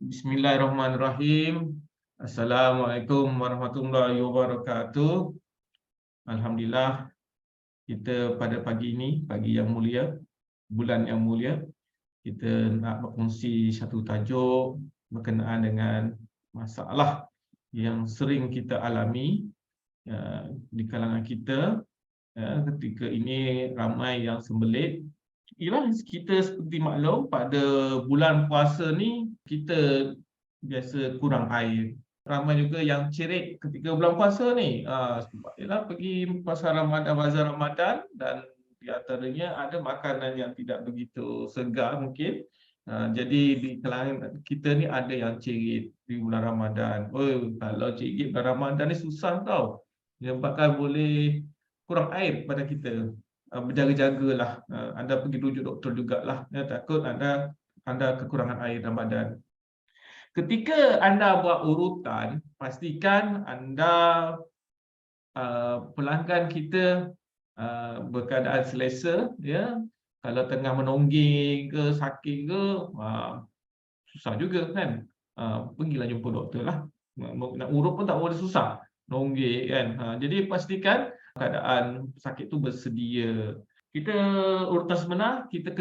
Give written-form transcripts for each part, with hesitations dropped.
Bismillahirrahmanirrahim. Assalamualaikum warahmatullahi wabarakatuh. Alhamdulillah, kita pada pagi ini, pagi yang mulia, bulan yang mulia, kita nak berkongsi satu tajuk berkenaan dengan masalah yang sering kita alami di kalangan kita. Ketika ini ramai yang sembelit. Ialah kita seperti maklum, pada bulan puasa ni kita biasa kurang air. Ramai juga yang cerit ketika bulan puasa ni. Sebab ialah pergi pasar Ramadan, bazar Ramadan, dan di antaranya ada makanan yang tidak begitu segar mungkin. Jadi di kalangan kita ni ada yang cerit di bulan Ramadan. Oh, kalau cerit bulan Ramadan ni susah tau. Menyebabkan boleh kurang air pada kita. Berjaga-jagalah. Anda pergi rujuk doktor jugalah, takut anda kekurangan air dalam badan. Ketika anda buat urutan, pastikan anda pelanggan kita berkeadaan selesa, ya. Kalau tengah menongging ke sakit ke, susah juga kan. Pergilah jumpa doktor lah. Nak urut pun tak boleh, susah nongging kan. Jadi pastikan keadaan sakit tu bersedia. Kita urutan sebenar, kita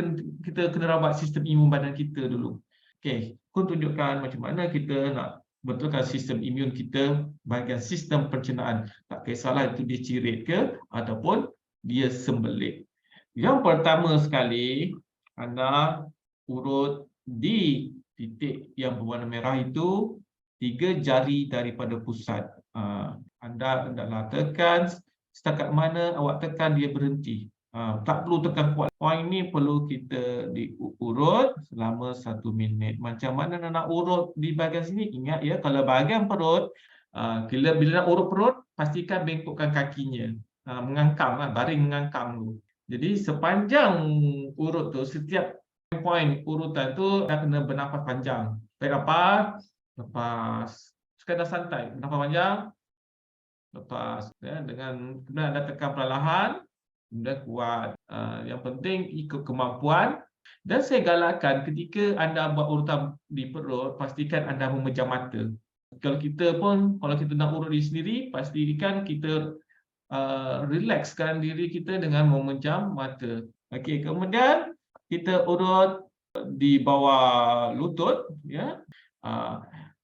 kena rawat sistem imun badan kita dulu. Okey, aku tunjukkan macam mana kita nak betulkan sistem imun kita bahagian sistem pencernaan. Tak kisahlah itu dia cirit ke ataupun dia sembelit. Yang pertama sekali, anda urut di titik yang berwarna merah itu 3 jari daripada pusat. Anda hendaklah tekan setakat mana awak tekan dia berhenti. Tak perlu tekan kuat. Poin ini perlu kita diurut selama 1 minit. Macam mana nak urut di bahagian sini? Ingat ya, kalau bahagian perut, bila nak urut perut, pastikan bengkokkan kakinya. Mengangkam, baring mengangkam dulu. Jadi sepanjang urut tu, setiap poin urutan tu anda kena bernafas panjang. Tarik nafas, lepas. Sekadar santai, bernafas panjang, lepas. Dengan kemudian anda tekan perlahan, kemudian kuat. Yang penting ikut kemampuan. Dan saya galakkan ketika anda buat urutan di perut, pastikan anda memejam mata. Kalau kita nak urut diri sendiri, pastikan kita relaxkan diri kita dengan memejam mata. Okey, kemudian kita urut di bawah lutut, ya.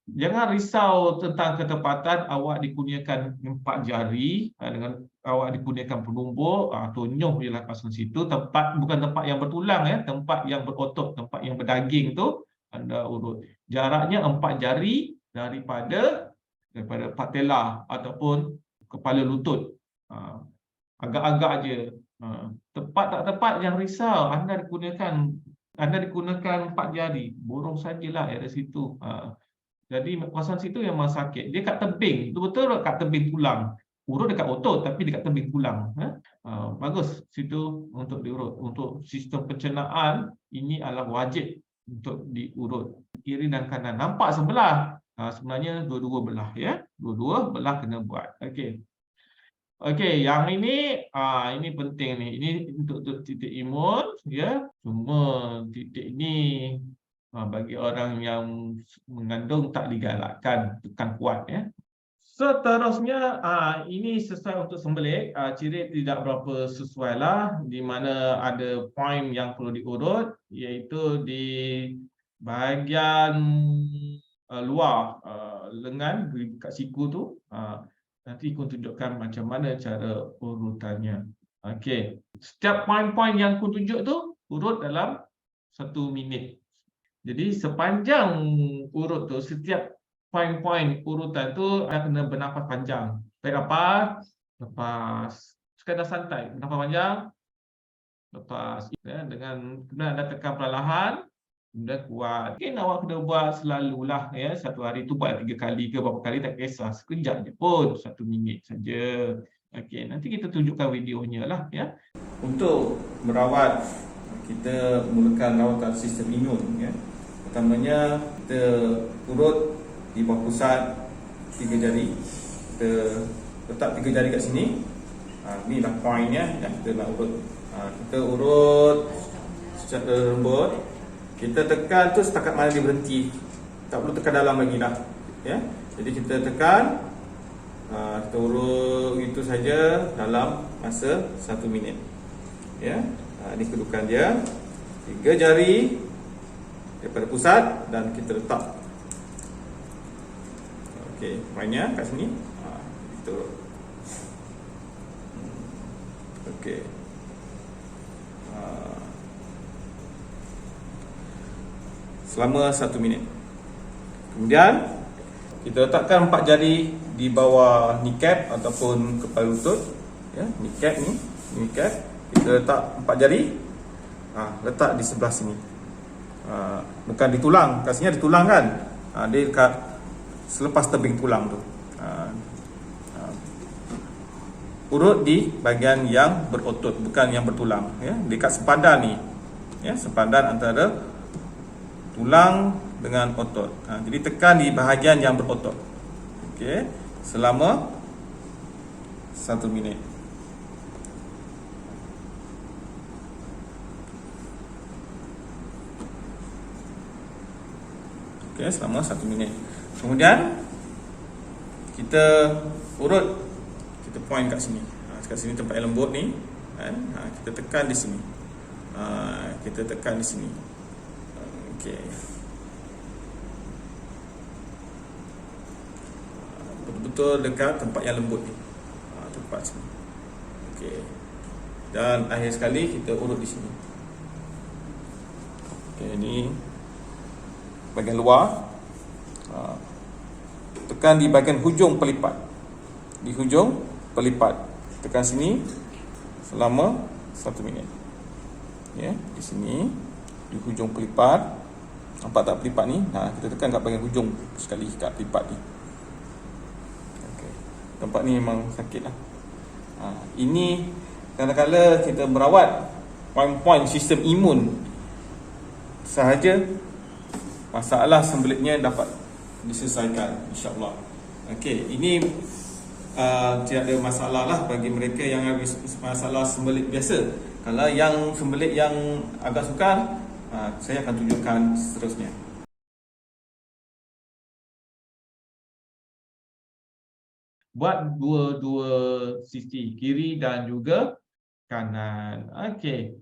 Jangan risau tentang ketepatan. Awak dikurniakan 4 jari, dengan awak dikurniakan penumbuk, tunjuh jelah pasal situ. Bukan tempat yang bertulang, ya, tempat yang berotot, tempat yang berdaging tu anda urut. Jaraknya 4 jari daripada patella ataupun kepala lutut. Agak-agak je. Tepat tak tepat, jangan risau. Anda dikurniakan 4 jari, borong sajalah dari situ. Jadi kawasan situ yang memang sakit. Dia kat tebing. Itu betul kat tebing tulang. Urut dekat otot tapi dekat tebing tulang. Bagus situ untuk diurut. Untuk sistem pencernaan, ini adalah wajib untuk diurut. Kiri dan kanan. Nampak sebelah. Sebenarnya dua-dua belah, ya. Dua-dua belah kena buat. Okey. Okey, yang ini penting ni. Ini untuk titik imun, ya. Cuma titik ini bagi orang yang mengandung tak digalakkan, tekan kuat, ya. Seterusnya, ini sesuai untuk sembelit. Cirit tidak berapa sesuai lah, di mana ada poin yang perlu diurut, iaitu di bahagian luar lengan, dekat siku tu. Nanti aku tunjukkan macam mana cara urutannya. Okey, setiap poin-poin yang aku tunjuk tu urut dalam 1 minit. Jadi sepanjang urut tu, setiap poin-poin urutan tu anda kena bernafas panjang. Tarik nafas, lepas. Sekadar santai, bernafas panjang, lepas. Dengan kemudian anda tekan perlahan, kemudian kuat. Mungkin awak kena buat selalulah, ya. Satu hari tu buat 3 kali ke berapa kali tak kisah. Sekejap je pun, 1 minit saja. Okey, nanti kita tunjukkan videonya lah, ya. Untuk merawat, kita mulakan rawatan sistem imun, ya. Pertamanya kita urut di bawah pusat 3 jari. Kita letak 3 jari kat sini. Inilah poinnya yang kita nak urut. Kita urut secara lembut. Kita tekan tu setakat mana dia berhenti. Tak perlu tekan dalam lagi dah. Ya. Jadi kita tekan, kita urut itu saja dalam masa 1 minit. Ya. Ini kedudukan dia. 3 jari daripada pusat dan kita letak. Okey, mainnya kat sini. Kita urut. Okey. Selama 1 minit. Kemudian kita letakkan 4 jari di bawah kneecap ataupun kepala lutut. Ya, kneecap ni, kneecap. Kita letak 4 jari. Letak di sebelah sini. Bukan di tulang, kat sini ada tulang kan. Dia dekat selepas tebing tulang tu. Urut di bahagian yang berotot, bukan yang bertulang, ya, dekat sepadan ni. Ya, sepadan antara tulang dengan otot. Jadi tekan di bahagian yang berotot. Okey, selama 1 minit. Okey, selama 1 minit. Kemudian kita urut, kita point kat sini. Kat sini tempat yang lembut ni, kan? Kita tekan di sini. Kita tekan di sini. Okey. Betul-betul dekat tempat yang lembut ni. Tempat sini. Okey. Dan akhir sekali kita urut di sini. Okey, ni bahagian luar. Tekan di bahagian hujung pelipat. Di hujung pelipat. Tekan sini selama 1 minit. Ya, di sini di hujung pelipat. Nampak tak pelipat ni? Kita tekan kat bahagian hujung sekali kat pelipat ni. Okey. Tempat ni memang sakit lah. Ini kadang-kadang kita merawat poin-poin sistem imun sahaja, masalah sembelitnya dapat diselesaikan, insya-Allah. Okey, ini tidak ada masalah lah bagi mereka yang ada masalah sembelit biasa. Kalau yang sembelit yang agak sukar, saya akan tunjukkan seterusnya. Buat dua-dua sisi, kiri dan juga kanan. Okey.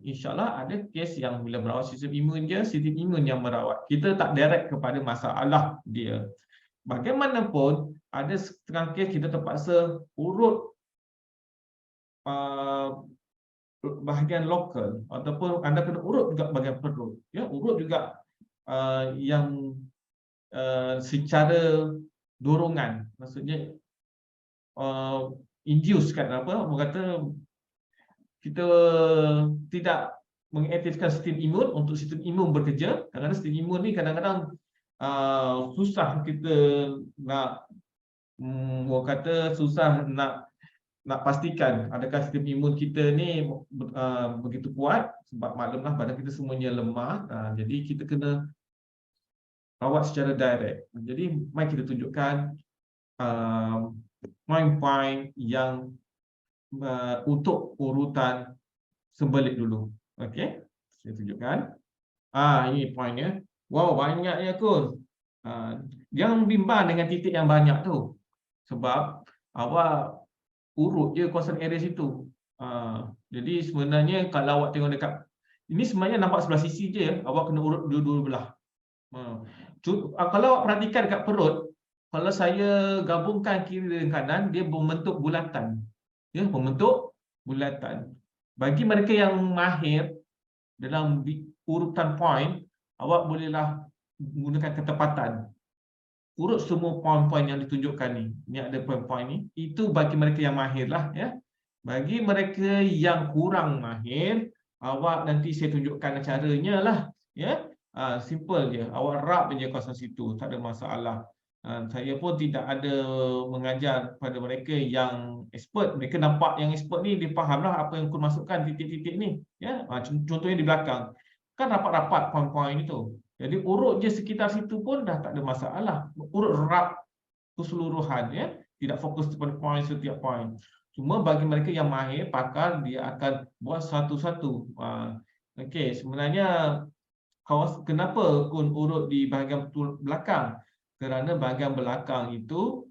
InsyaAllah ada kes yang bila merawat sistem imun dia, sistem imun yang merawat. Kita tak direct kepada masalah dia. Bagaimanapun, ada setengah kes kita terpaksa urut bahagian lokal, ataupun anda kena urut juga bahagian perut. Ya, urut juga yang secara dorongan, maksudnya induce kan, orang kata kita tidak mengaktifkan sistem imun untuk sistem imun bekerja. Kadang-kadang sistem imun ni kadang-kadang susah kita nak orang kata susah nak pastikan adakah sistem imun kita ni begitu kuat, sebab maklumlah badan kita semuanya lemah. Jadi kita kena rawat secara direct. Jadi mari kita tunjukkan poin-poin yang untuk urutan sembelit dulu. Okey, saya tunjukkan. Ini poinnya. Wow, banyaknya kun. Jangan bimbang dengan titik yang banyak tu. Sebab awak urut je kawasan area situ. Jadi sebenarnya kalau awak tengok dekat ini, sebenarnya nampak sebelah sisi je, awak kena urut dua-dua belah. Kalau awak perhatikan dekat perut, kalau saya gabungkan kiri dan kanan, dia membentuk bulatan. Ya, membentuk bulatan. Bagi mereka yang mahir dalam urutan poin, awak bolehlah menggunakan ketepatan. Urut semua poin-poin yang ditunjukkan ni. Ini ada poin-poin ni. Itu bagi mereka yang mahir lah, ya. Bagi mereka yang kurang mahir, awak nanti saya tunjukkan caranya lah, ya. Simple je. Awak rap je kawasan situ, tak ada masalah. Saya pun tidak ada mengajar pada mereka yang expert. Mereka nampak yang expert ni, dia fahamlah apa yang aku masukkan titik-titik ni. Ya, contohnya di belakang. Kan rapat-rapat poin-poin itu. Jadi urut je sekitar situ pun dah tak ada masalah. Urut rap keseluruhan, ya. Tidak fokus pada poin setiap poin. Cuma bagi mereka yang mahir, pakar, dia akan buat satu-satu. Okey, sebenarnya kenapa Kun urut di bahagian belakang? Kerana bahagian belakang itu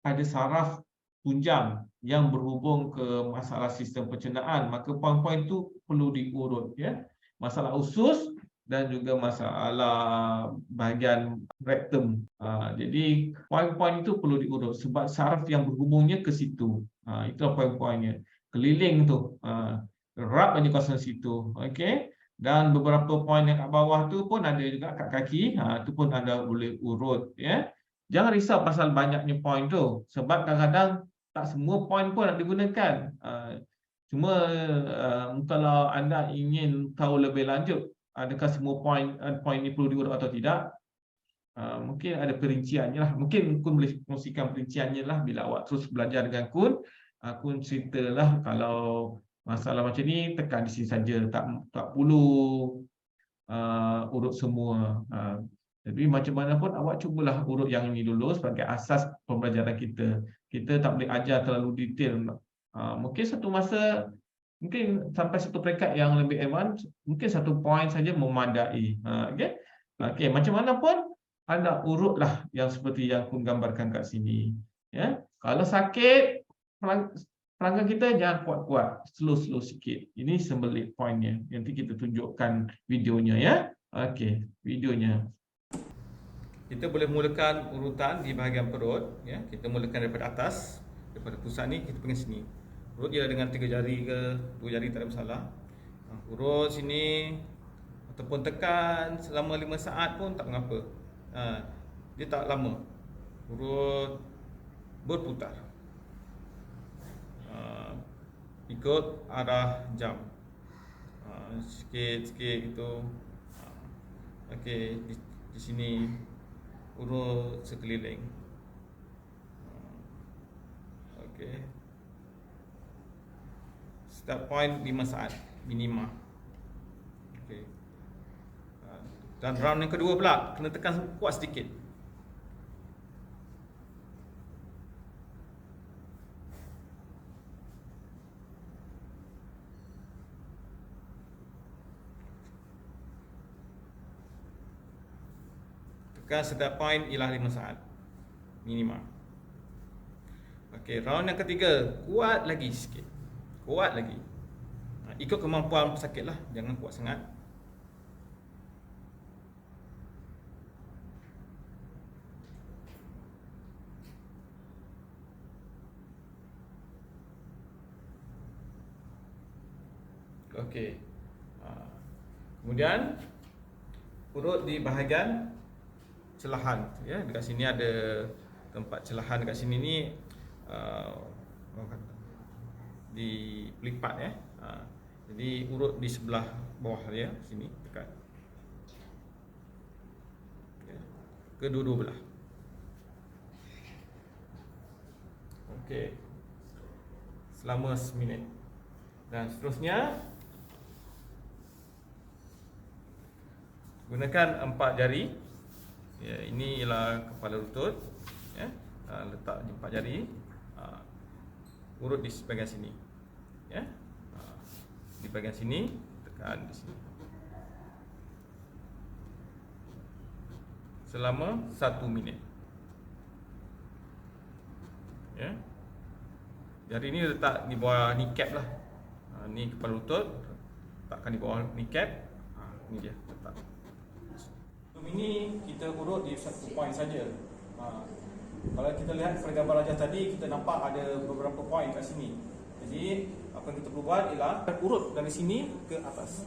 ada saraf tunjang yang berhubung ke masalah sistem pencernaan, maka poin-poin itu perlu diurut, ya. Masalah usus dan juga masalah bahagian rektum. Jadi poin-poin itu perlu diurut sebab saraf yang berhubungnya ke situ. Itulah poin-poinnya. Keliling tu, erat banyak kawasan situ. Okey. Dan beberapa poin yang kat bawah tu pun ada juga kat kaki. Itu pun anda boleh urut, ya. Jangan risau pasal banyaknya poin tu sebab kadang-kadang tak semua poin pun nak digunakan. Cuma kalau anda ingin tahu lebih lanjut adakah semua poin ini perlu diurut atau tidak, mungkin ada perinciannya lah. Mungkin Kun boleh kongsikan perinciannya lah bila awak terus belajar dengan Kun. Kun ceritalah kalau masalah macam ni tekan di sini saja, tak perlu urut semua. Jadi macam mana pun awak cubalah urut yang ini dulu sebagai asas pembelajaran kita. Kita tak boleh ajar terlalu detail. Mungkin satu masa, mungkin sampai satu peringkat yang lebih advance, mungkin satu poin saja memadai. Okey. Okey, macam mana pun anda urutlah yang seperti yang aku gambarkan kat sini. Ya. Kalau sakit, pelanggan kita jangan kuat-kuat, slow-slow sikit. Ini sembelit poinnya. Nanti kita tunjukkan videonya, ya. Okey, videonya. Kita boleh mulakan urutan di bahagian perut, ya. Kita mulakan daripada atas, daripada pusat ni kita pergi sini. Urut ialah dengan 3 jari ke 2 jari, tak ada masalah. Urut sini ataupun tekan selama 5 saat pun tak mengapa. Dia tak lama. Urut berputar. Ikut arah jam. Sikit-sikit gitu. Okey, di sini urut sekeliling. Okey. Start point 5 saat minima. Okey. Dan round yang kedua pula kena tekan kuat sedikit. Tekan start point ialah 5 saat minima. Okey, round yang ketiga kuat lagi sikit. Kuat lagi. Ikut kemampuan pesakit lah, jangan kuat sangat. Okey. Kemudian urut di bahagian celahan, ya. Dekat sini ada tempat celahan dekat sini ni, di pelipat, ya. Jadi urut di sebelah bawah dia, sini dekat. Okay. Kedua-dua belah. Okey. Selama seminit. Dan seterusnya gunakan 4 jari. Ya, ini ialah kepala lutut, ya. Letak di 4 jari. Urut di bahagian sini, ya. Di bahagian sini, tekan di sini selama 1 minit, ya. Jari ini letak di bawah kneecap lah. Ni kepala lutut, letakkan di bawah kneecap. Ini dia letak. Sebelum ini kita urut di satu poin saja. Kalau kita lihat pada gambar rajah tadi, kita nampak ada beberapa poin kat sini. Jadi apa yang kita perlu buat ialah urut dari sini ke atas.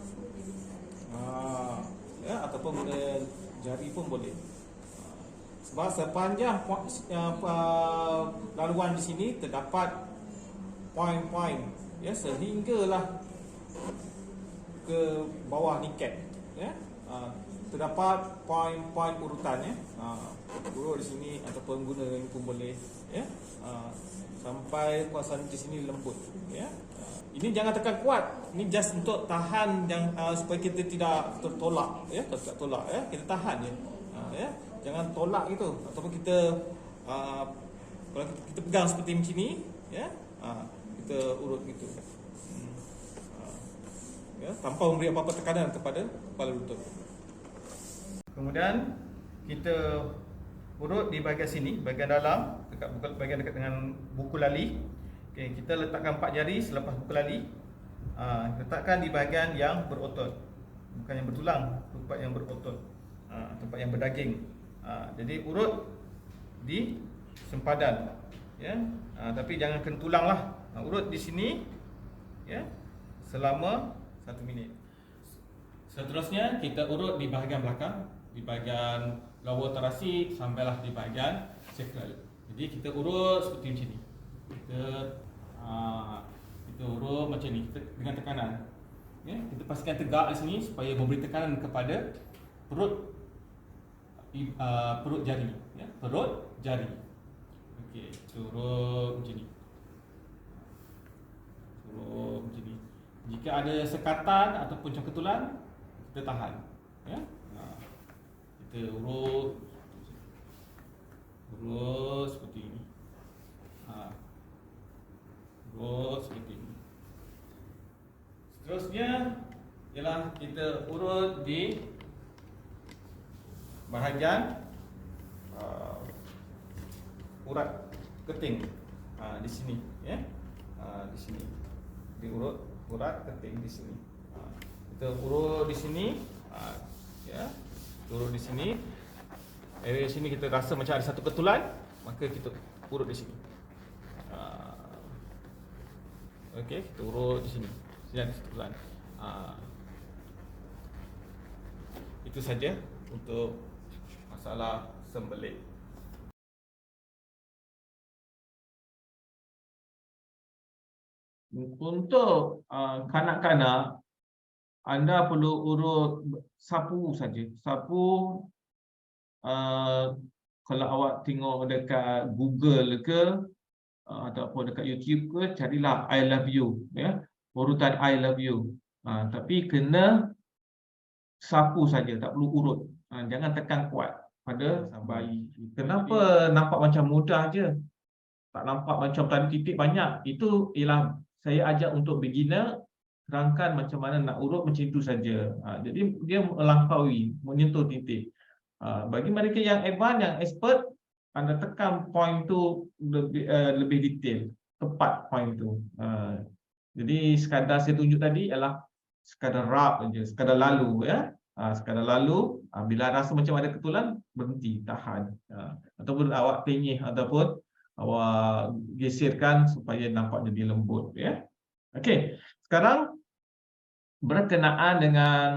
Ya, ataupun guna jari pun boleh. Sebab sepanjang laluan di sini terdapat poin-poin, ya, sehinggalah ke bawah kneecap, ya. Terdapat poin-poin urutannya. Urut di sini ataupun guna ini pun boleh, ya. Sampai kawasan di sini lembut, ya. Ini jangan tekan kuat. Ini just untuk tahan supaya kita tidak tertolak, ya, tak tolak, ya. Kita tahan je. Ya. Jangan tolak gitu ataupun kita kalau kita pegang seperti macam ni, ya. Kita urut gitu. Ya, tanpa memberi apa-apa tekanan kepada kepala lutut. Kemudian kita urut di bahagian sini, bahagian dalam, bahagian dekat dengan buku lali. Okey, kita letakkan 4 jari selepas buku lali. Letakkan di bahagian yang berotot, bukan yang bertulang, tempat yang berotot, tempat yang berdaging. Jadi urut di sempadan, ya. Tapi jangan kena tulang lah. Urut di sini, ya, selama 1 minit. Seterusnya kita urut di bahagian belakang, di bahagian lower thoracic sampailah di bahagian sacral. Jadi kita urut seperti macam ni. Kita urut macam ni dengan tekanan. Ya, kita pastikan tegak di sini supaya memberi tekanan kepada perut jari, ya, perut jari. Okey, kita urut macam ni. Urut macam ni. Jika ada sekatan ataupun congketulan, kita tahan, ya. Kita urut seperti ini. Urut seperti ini. Seterusnya ialah kita urut di bahagian urat keting, di sini, ya. Di sini diurut urat keting di sini. Kita urut di sini, ya. Urut di sini. Area sini kita rasa macam ada satu ketulan, maka kita urut di sini. Okey, kita urut di sini. Sini ada ketulan. Itu saja untuk masalah sembelit. Untuk kanak-kanak, anda perlu urut sapu saja. Sapu, kalau awak tengok dekat Google ke ataupun dekat YouTube ke, carilah I love you, ya. Urutan I love you. Tapi kena sapu saja, tak perlu urut. Jangan tekan kuat pada bayi. Kenapa nampak macam mudah je? Tak nampak macam tadi titik banyak. Itu ialah saya ajak untuk beginner terangkan macam mana nak urut macam itu saja. Jadi dia melampaui, menyentuh titik. Bagi mereka yang advance, yang expert, anda tekan point tu lebih detail, tepat point tu. Jadi sekadar saya tunjuk tadi ialah sekadar rub saja, sekadar lalu, ya. Sekadar lalu, bila rasa macam ada ketulan, berhenti, tahan. Ataupun awak tenyih ataupun awak geserkan supaya nampak jadi lembut, ya. Okey, sekarang berkenaan dengan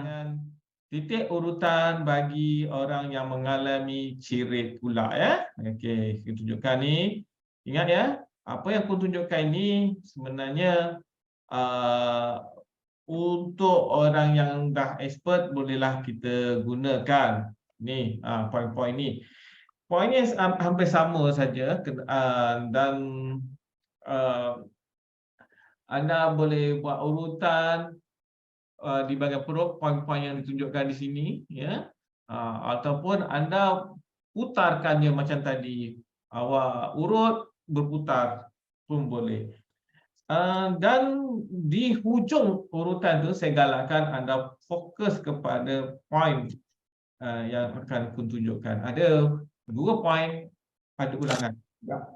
titik urutan bagi orang yang mengalami cirit pula, ya. Okey, saya tunjukkan ni. Ingat, ya, apa yang aku tunjukkan ini sebenarnya untuk orang yang dah expert bolehlah kita gunakan ni, poin-poin ni. Poinnya hampir sama saja, dan anda boleh buat urutan di bahagian perut, poin-poin yang ditunjukkan di sini, ya. Ataupun anda putarkannya macam tadi, awak urut berputar pun boleh. Dan di hujung urutan tu saya galakkan anda fokus kepada poin yang akan aku tunjukkan. Ada 2 poin pada ulangan.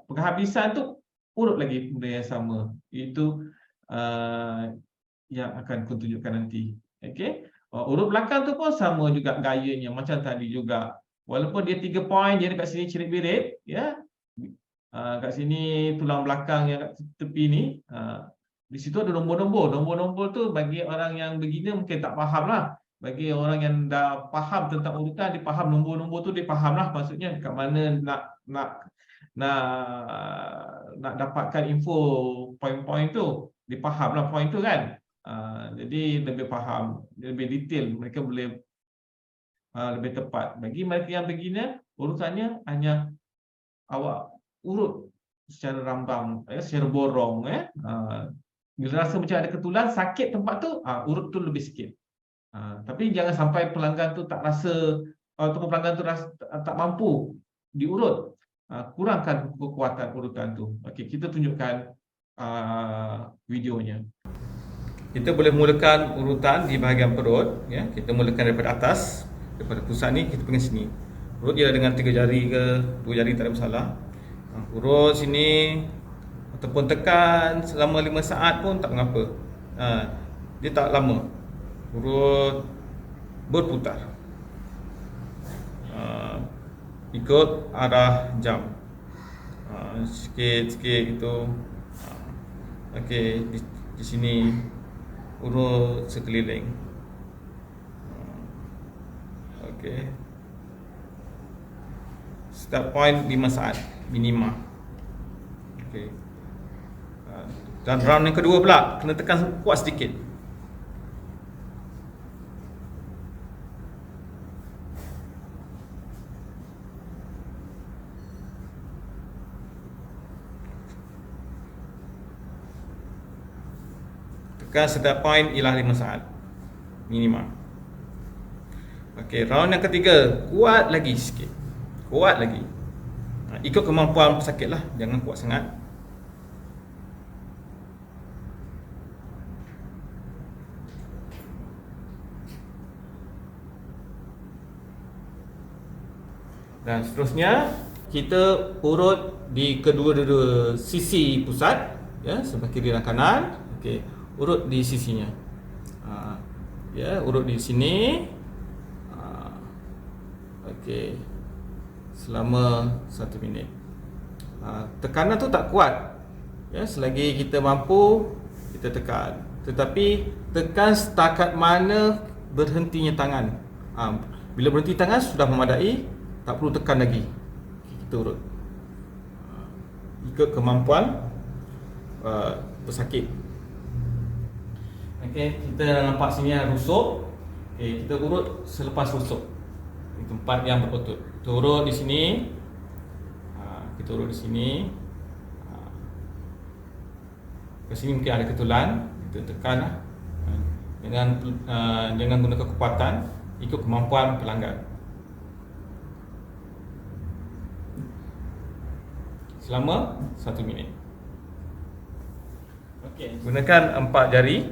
Penghabisan tu urut lagi benda yang sama. Itu yang akan aku tunjukkan nanti. Okey. Urut belakang tu pun sama juga gayanya macam tadi juga. Walaupun dia 3 poin, dia dekat sini cirit-birit, ya. Kat sini tulang belakang yang kat tepi ni, di situ ada nombor-nombor. Nombor-nombor tu bagi orang yang beginner mungkin tak faham lah. Bagi orang yang dah faham tentang urutan, dia faham nombor-nombor tu, dia faham lah maksudnya kat mana nak dapatkan info poin-poin tu. Dia faham lah poin tu, kan. Jadi lebih faham, lebih detail, mereka boleh lebih tepat. Bagi mereka yang beginner, urutannya hanya awak urut secara rambang, secara borong, ya. Bila rasa macam ada ketulan, sakit tempat tu, urut tu lebih sikit. Tapi jangan sampai pelanggan tu tak rasa, ataupun pelanggan tu rasa tak mampu diurut. Kurangkan kekuatan urutan tu. Okey, kita tunjukkan videonya. Kita boleh mulakan urutan di bahagian perut, ya. Kita mulakan daripada atas daripada pusat ni kita pegang sini. Urut dia dengan 3 jari ke 2 jari tak ada masalah. Urut sini ataupun tekan selama 5 saat pun tak mengapa. Dia tak lama. Urut berputar. Ikut arah jam. Sikit-sikit gitu. Okey, di sini urut sekeliling. Okey. Start point 5 saat minima. Okey. Dan round yang kedua pula kena tekan kuat sedikit. Tekan start point ialah 5 saat minima. Okey, round yang ketiga kuat lagi sikit. Kuat lagi. Ikut kemampuan pesakit lah, jangan kuat sangat. Dan seterusnya kita urut di kedua-dua sisi pusat, ya, sebelah kiri dan kanan. Okey, urut di sisinya. Ya, urut di sini. Okey. Selama 1 minit. Tekanan tu tak kuat. Ya, selagi kita mampu kita tekan. Tetapi tekan setakat mana berhentinya tangan. Bila berhenti tangan sudah memadai, tak perlu tekan lagi. Kita urut. Ikut kemampuan pesakit. Okey, kita nampak sini ada rusuk. Okey, kita urut selepas rusuk. Di tempat yang berotot. Kita urut di sini. Kita urut di sini. Ke sini mungkin ada ketulan. Kita tekan dengan gunakan kekuatan ikut kemampuan pelanggan. Selama 1 minit. Okey, gunakan 4 jari.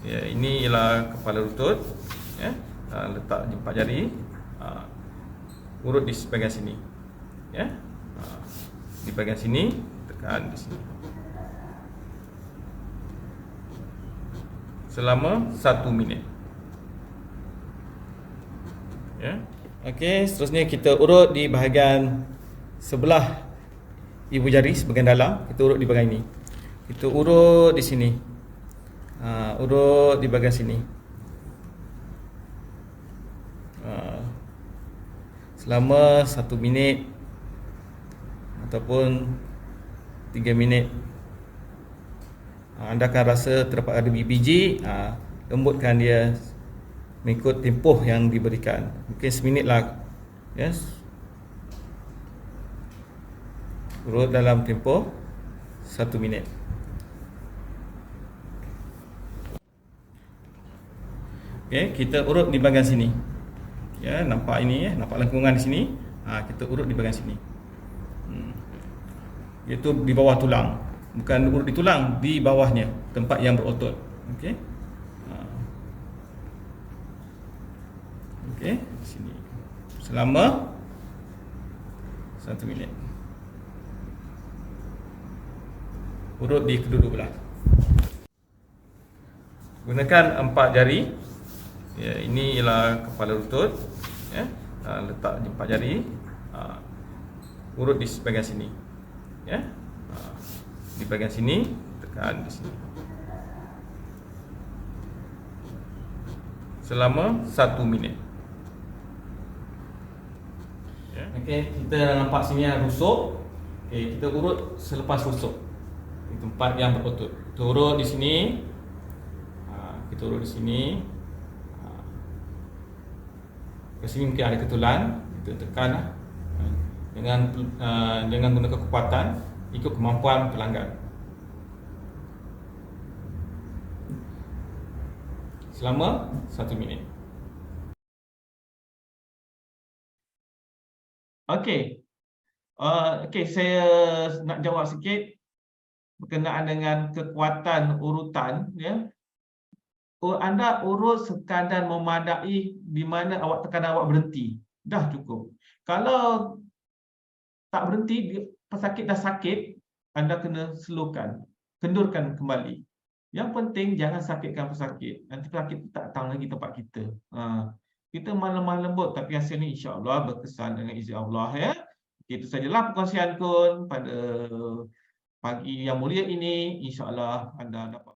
Ya, ini ialah kepala lutut. Ya, letak 4 jari. Urut di bahagian sini. Ya. Di bahagian sini, tekan di sini. Selama 1 minit. Ya. Okey, seterusnya kita urut di bahagian sebelah ibu jari, sebahagian dalam. Kita urut di bahagian ini. Kita urut di sini. Urut di bahagian sini. Selama 1 minit ataupun 3 minit. Anda akan rasa terdapat ada biji, lembutkan dia mengikut tempoh yang diberikan. Mungkin seminit lah. Yes. Urut dalam tempoh 1 minit. Okay, kita urut di bahagian sini. Ya, nampak ini, nampak lengkungan di sini. Kita urut di bahagian sini. Iaitu di bawah tulang. Bukan urut di tulang, di bawahnya, tempat yang berotot. Okey. Okey, sini. Selama 1 minit. Urut di kedua-dua belah. Gunakan 4 jari. Ya, ini ialah kepala lutut. Ya, letak 4 jari. Urut di bahagian sini. Ya. Di bahagian sini, tekan di sini. Selama 1 minit. Ya. Okey, kita nampak sini ada rusuk. Okey, kita urut selepas rusuk. Di tempat yang berotot. Kita urut di sini. Kita urut di sini. Ke sini mungkin ada ketulan. Kita tekan dengan gunakan kekuatan ikut kemampuan pelanggan. Selama 1 minit. Okey. Okey, saya nak jawab sikit berkenaan dengan kekuatan urutan, ya. anda urus sekadar memadai di mana tekanan awak berhenti. Dah cukup. Kalau tak berhenti, pesakit dah sakit, anda kena slowkan, kendurkan kembali. Yang penting jangan sakitkan pesakit. Nanti pesakit tak datang lagi tempat kita. Kita malam-malam lembut, tapi hasilnya insya-Allah berkesan dengan izin Allah, ya. Itu sajalah perkongsian Kun pada pagi yang mulia ini. Insya-Allah anda dapat